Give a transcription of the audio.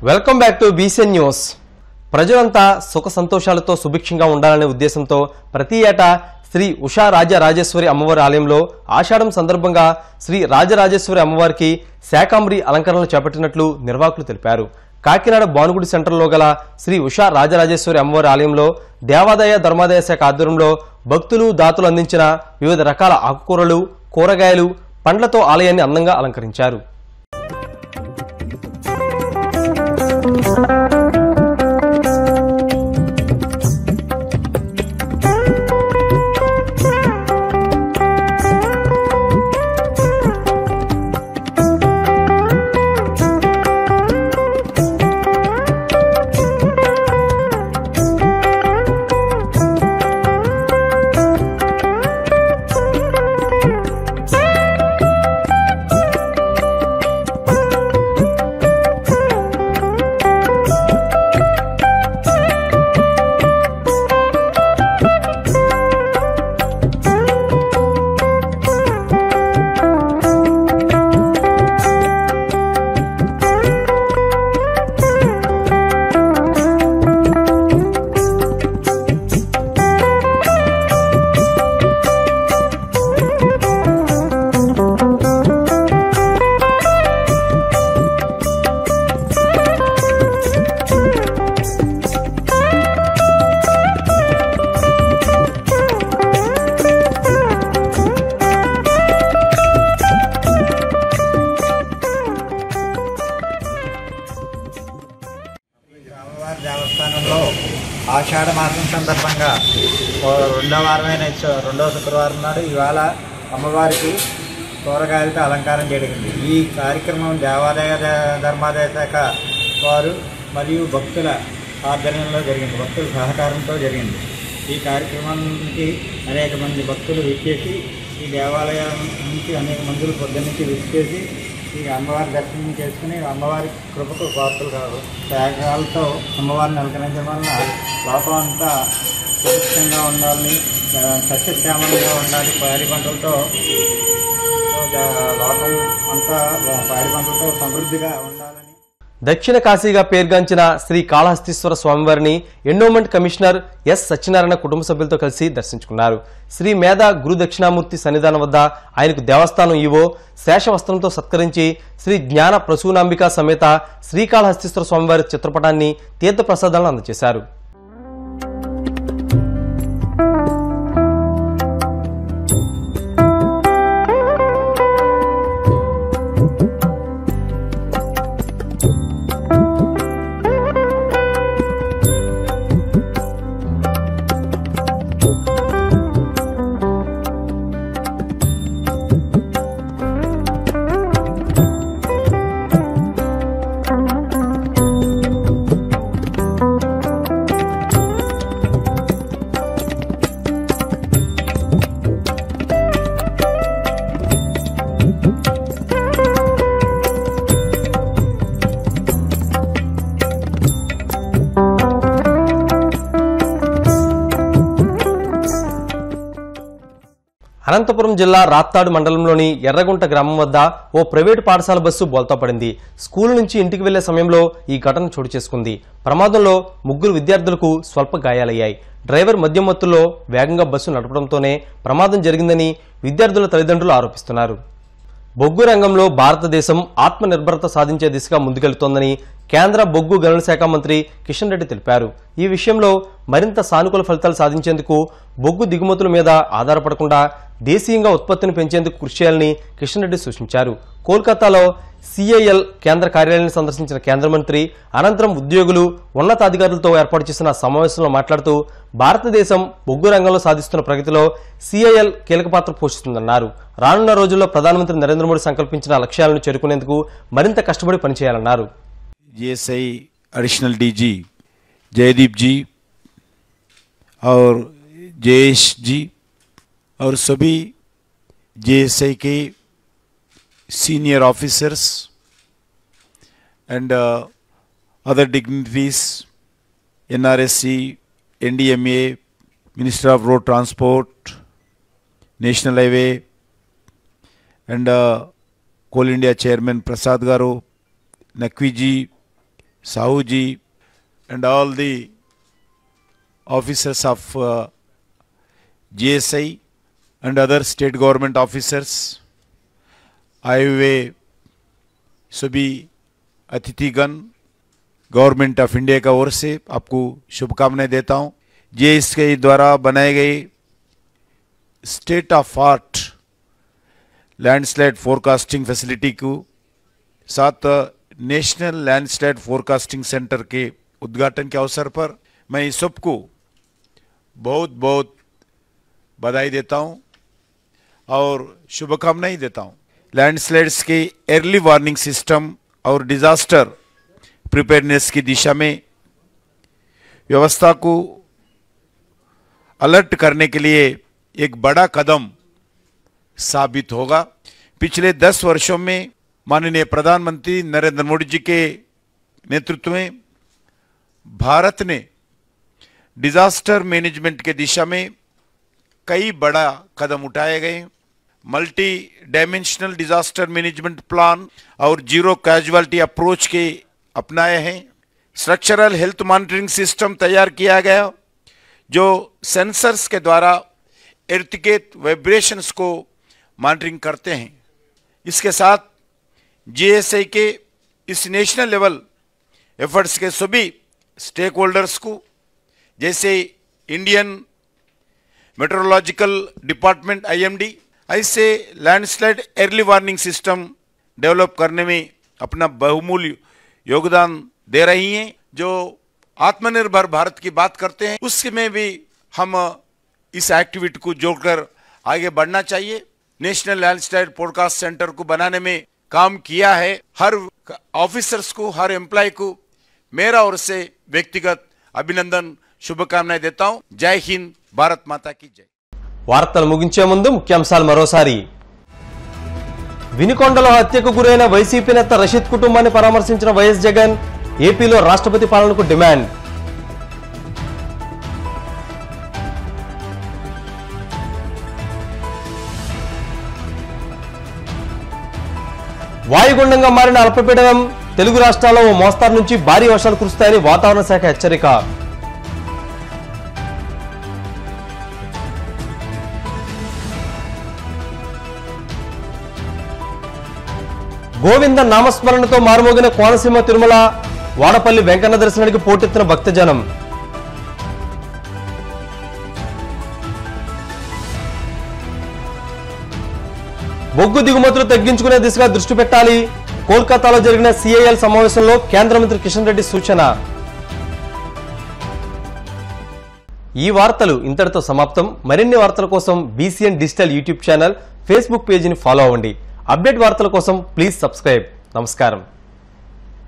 Welcome back to BCN news. ప్రజలంతా సుఖ సంతోషాలతో సుభిక్షంగా ఉండాలనే ఉద్దేశంతో ప్రతి ఏటా శ్రీ ఉషా రాజరాజేశ్వరి అమ్మవారి ఆలయంలో ఆషాఢం సందర్భంగా శ్రీ రాజరాజేశ్వరి అమ్మవారికి శాకాంబరి అలంకరణలు చేపట్టినట్లు నిర్వాహకులు తెలిపారు. కాకినాడ భానుగుడి సెంటర్లో గల శ్రీ ఉషా రాజరాజేశ్వరి అమ్మవారి ఆలయంలో దేవాదాయ ధర్మాదాయ శాఖ ఆధ్వర్యంలో భక్తులు దాతలు అందించిన వివిధ రకాల ఆకుకూరలు, కూరగాయలు, పండ్లతో ఆలయాన్ని అందంగా అలంకరించారు. దేవస్థానంలో ఆషాఢ మాసం సందర్భంగా రెండవ శుక్రవారం నాడు ఇవాళ అమ్మవారికి కూరగాయలతో అలంకారం జరిగింది. ఈ కార్యక్రమం దేవాదాయ ధర్మాదాయ శాఖ వారు మరియు భక్తుల ఆధ్వర్యంలో జరిగింది, భక్తుల సహకారంతో జరిగింది. ఈ కార్యక్రమానికి అనేక మంది భక్తులు విచ్చేసి ఈ దేవాలయం నుంచి అనేక మందులు పొద్దున్నుంచి విచ్చేసి ఈ అమ్మవారి దర్శనం చేసుకుని అమ్మవారి కృపకు పాత్రలు కాదు త్యాగాలతో అమ్మవారిని అలంకరించడం వలన లోకం అంతా సురక్షితంగా ఉండాలని, సస్యశ్యామలంగా ఉండాలి, పాడి పంటలతో లోకం అంతా పాడి పంటలతో సమృద్ధిగా ఉండాలని. దక్షిణ కాశీగా పేర్గాంచిన శ్రీ కాళహస్తీశ్వర స్వామివారిని ఎండోమెంట్ కమిషనర్ ఎస్ సత్యనారాయణ కుటుంబ సభ్యులతో కలిసి దర్శించుకున్నారు. శ్రీ మేధ గురు దక్షిణామూర్తి సన్నిధానం వద్ద ఆయనకు దేవస్థానం ఈవో శేషవస్త్రంతో సత్కరించి శ్రీ జ్ఞాన ప్రసూనాంబిక సమేత శ్రీకాళహస్తీశ్వర స్వామివారి చిత్రపటాన్ని తీర్థప్రసాదాలను అందజేశారు. అనంతపురం జిల్లా రాప్తాడు మండలంలోని ఎర్రగుంట గ్రామం వద్ద ఓ ప్రైవేటు పాఠశాల బస్సు బోల్తా పడింది. స్కూల్ నుంచి ఇంటికి వెళ్లే సమయంలో ఈ ఘటన చోటు చేసుకుంది. ప్రమాదంలో 3 విద్యార్థులకు స్వల్ప గాయాలయ్యాయి. డ్రైవర్ మద్యం మత్తులో వేగంగా బస్సు నడపడంతోనే ప్రమాదం జరిగిందని విద్యార్థుల తల్లిదండ్రులు ఆరోపిస్తున్నారు. బొగ్గు రంగంలో భారతదేశం ఆత్మనిర్భరత సాధించే దిశగా ముందుకెళ్తోందని కేంద్ర బొగ్గు గనుల శాఖ మంత్రి కిషన్ రెడ్డి తెలిపారు. ఈ విషయంలో మరింత సానుకూల ఫలితాలు సాధించేందుకు బొగ్గు దిగుమతుల మీద ఆధారపడకుండా దేశీయంగా ఉత్పత్తిని పెంచేందుకు కృషి చేయాలని కిషన్ రెడ్డి సూచించారు. కోల్కతాలో సిఐఎల్ కేంద్ర కార్యాలయాన్ని సందర్శించిన కేంద్ర మంత్రి అనంతరం ఉద్యోగులు, ఉన్నతాధికారులతో ఏర్పాటు చేసిన సమావేశంలో మాట్లాడుతూ భారతదేశం బొగ్గు రంగంలో సాధిస్తున్న ప్రగతిలో సిఐఎల్ కీలక పాత్ర పోషిస్తుందన్నారు. రానున్న రోజుల్లో ప్రధానమంత్రి నరేంద్ర మోడీ సంకల్పించిన లక్ష్యాలను చేరుకునేందుకు మరింత కష్టపడి పనిచేయాలన్నారు. जीएसआई एडिशनल डीजी जयदीप जी और जयेश जी और सभी जीएसआई के senior officers and other dignitaries, NRSC, NDMA, Minister of Road Transport, National Highway, and Coal India Chairman Prasad Garu, Naqvi ji, Sahu ji and all the officers of GSI and other state government officers, आए हुए सभी अतिथिगण, government of India का ओर से आपको शुभकामनाएं देता हूं। GSI के द्वारा बनाए गए state of art landslide forecasting facility को साथ नेशनल लैंडस्लाइड फोरकास्टिंग सेंटर के उद्घाटन के अवसर पर मैं सबको बहुत बहुत बधाई देता हूं और शुभकामनाएं देता हूं। लैंडस्लाइड्स के अर्ली वार्निंग सिस्टम और डिजास्टर प्रिपेयरनेस की दिशा में व्यवस्था को अलर्ट करने के लिए एक बड़ा कदम साबित होगा। पिछले 10 वर्षों में माननीय प्रधानमंत्री नरेंद्र मोदी जी के नेतृत्व में भारत ने डिजास्टर मैनेजमेंट के दिशा में कई बड़ा कदम उठाए गए। Multi dimensional disaster management plan और जीरो कैजुअलिटी अप्रोच के अपनाए हैं। स्ट्रक्चरल हेल्थ मॉनिटरिंग सिस्टम तैयार किया गया जो सेंसर्स के द्वारा एर्थक्वेक वाइब्रेशंस को मॉनिटरिंग करते हैं। इसके साथ जीएसआई के इस नेशनल लेवल एफर्ट्स के सभी स्टेक होल्डर्स को जैसे इंडियन मेट्रोलॉजिकल डिपार्टमेंट IMD ऐसे landslide early warning system develop करने में अपना बहुमूल्य योगदान दे रही हैं। जो आत्मनिर्भर भारत की बात करते हैं उसमें भी हम इस एक्टिविटी को जोड़कर आगे बढ़ना चाहिए। नेशनल लैंडस्लाइड फोरकास्ट सेंटर को बनाने में काम किया है। हर ऑफिसर्स को, हर एम्प्लॉय को मेरा ओर से व्यक्तिगत अभिनंदन, शुभकामनाएं देता हूं। जय हिंद, भारत माता की जय। వార్తలు ముగించే ముందు ముఖ్యాంశాలు మరోసారి. వినుకొండలో హత్యకు గురైన వైసీపీ నేత రషీద్ కుటుంబాన్ని పరామర్శించిన వైఎస్ జగన్, ఏపీలో రాష్ట్రపతి పాలనకు డిమాండ్. వాయుగుండంగా మారిన అల్పపీడనం, తెలుగు రాష్ట్రాల్లో ఓ మోస్తారు నుంచి భారీ వర్షాలు కురుస్తాయని వాతావరణ శాఖ హెచ్చరిక. గోవింద నామస్మరణతో మారుమోగిన కోనసీమ తిరుమల, వాడపల్లి వెంకన్న దర్శనానికి పోటెత్తిన భక్తజనం. బొగ్గు దిగుమతులు తగ్గించుకునే దిశగా దృష్టి పెట్టాలి, కోల్కతాలో జరిగిన CIL సమావేశంలో కేంద్ర మంత్రి కిషన్ రెడ్డి సూచన. ఈ వార్తలు ఇంతటితో సమాప్తం. మరిన్ని వార్తల కోసం BCN digital YouTube channel, Facebook పేజీని ఫాలో అవ్వండి. అప్డేట్ వార్తల కోసం ప్లీజ్ సబ్స్క్రైబ్. నమస్కారం.